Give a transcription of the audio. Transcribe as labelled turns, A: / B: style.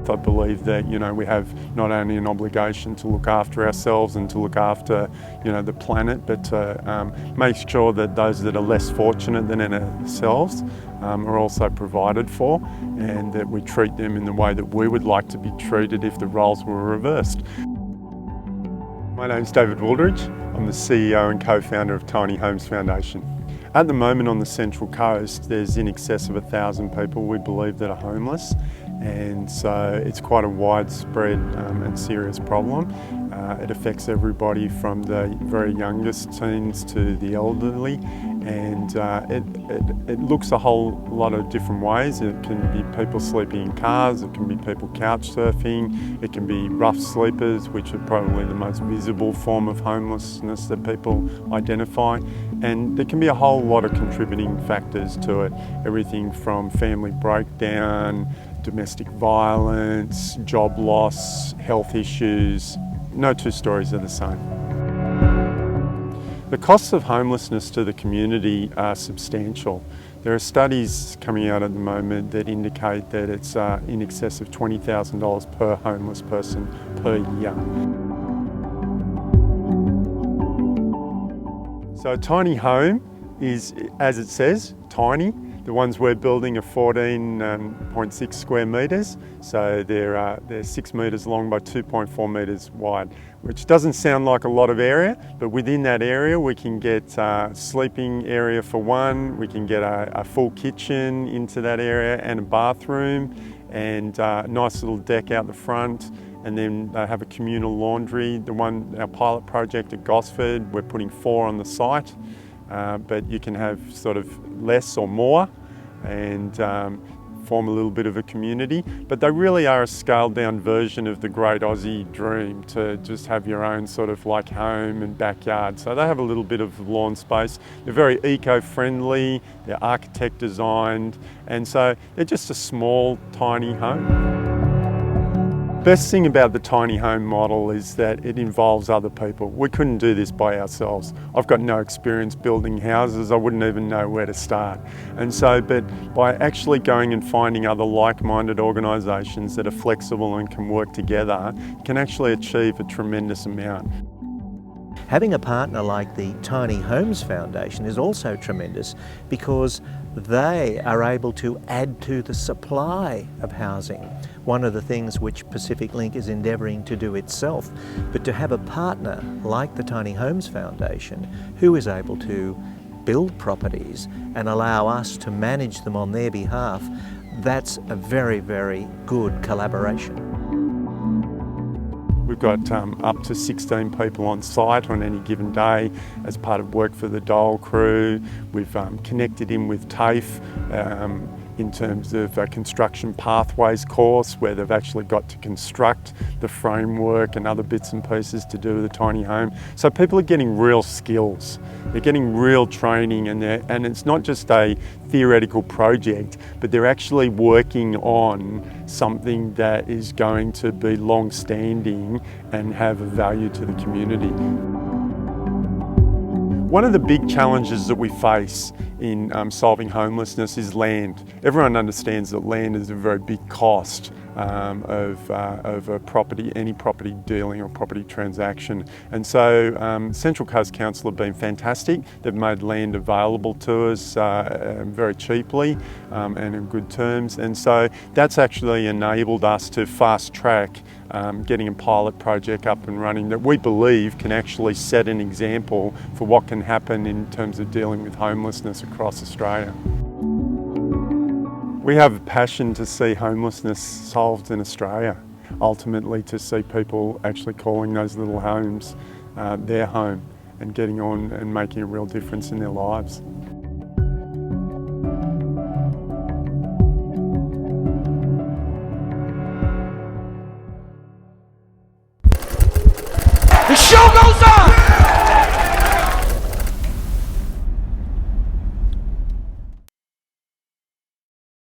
A: I believe that, we have not only an obligation to look after ourselves and to look after, the planet, but to make sure that those that are less fortunate than ourselves are also provided for, and that we treat them in the way that we would like to be treated if the roles were reversed. My name's David Wooldridge. I'm the CEO and co-founder of Tiny Homes Foundation. At the moment on the Central Coast, there's in excess of 1,000 people we believe that are homeless, and so it's quite a widespread and serious problem. It affects everybody from the very youngest teens to the elderly, and it looks a whole lot of different ways. It can be people sleeping in cars, it can be people couch surfing, it can be rough sleepers, which are probably the most visible form of homelessness that people identify, and there can be a whole lot of contributing factors to it. Everything from family breakdown, domestic violence, job loss, health issues. No two stories are the same. The costs of homelessness to the community are substantial. There are studies coming out at the moment that indicate that it's in excess of $20,000 per homeless person per year. So a tiny home is, as it says, tiny. The ones we're building are 14.6 square metres, so they're 6 metres long by 2.4 metres wide, which doesn't sound like a lot of area, but within that area we can get a sleeping area for one, we can get a full kitchen into that area and a bathroom, and a nice little deck out the front, and then they have a communal laundry. Our pilot project at Gosford, we're putting 4 on the site. But you can have sort of less or more and form a little bit of a community. But they really are a scaled down version of the great Aussie dream to just have your own sort of like home and backyard. So they have a little bit of lawn space. They're very eco-friendly, they're architect designed, and so they're just a small, tiny home. Best thing about the tiny home model is that it involves other people. We couldn't do this by ourselves. I've got no experience building houses. I wouldn't even know where to start. And so, but by actually going and finding other like-minded organisations that are flexible and can work together, can actually achieve a tremendous amount.
B: Having a partner like the Tiny Homes Foundation is also tremendous because they are able to add to the supply of housing. One of the things which Pacific Link is endeavouring to do itself, but to have a partner like the Tiny Homes Foundation who is able to build properties and allow us to manage them on their behalf, that's a very, very good collaboration.
A: We've got up to 16 people on site on any given day as part of work for the Dole crew. We've connected in with TAFE in terms of a construction pathways course where they've actually got to construct the framework and other bits and pieces to do with a tiny home. So people are getting real skills, they're getting real training, and it's not just a theoretical project, but they're actually working on something that is going to be long-standing and have a value to the community. One of the big challenges that we face in solving homelessness is land. Everyone understands that land is a very big cost of a property, any property dealing or property transaction. And so Central Coast Council have been fantastic. They've made land available to us very cheaply and in good terms. And so that's actually enabled us to fast track getting a pilot project up and running that we believe can actually set an example for what can happen in terms of dealing with homelessness across Australia. We have a passion to see homelessness solved in Australia, ultimately to see people actually calling those little homes their home and getting on and making a real difference in their lives.
C: The show goes on!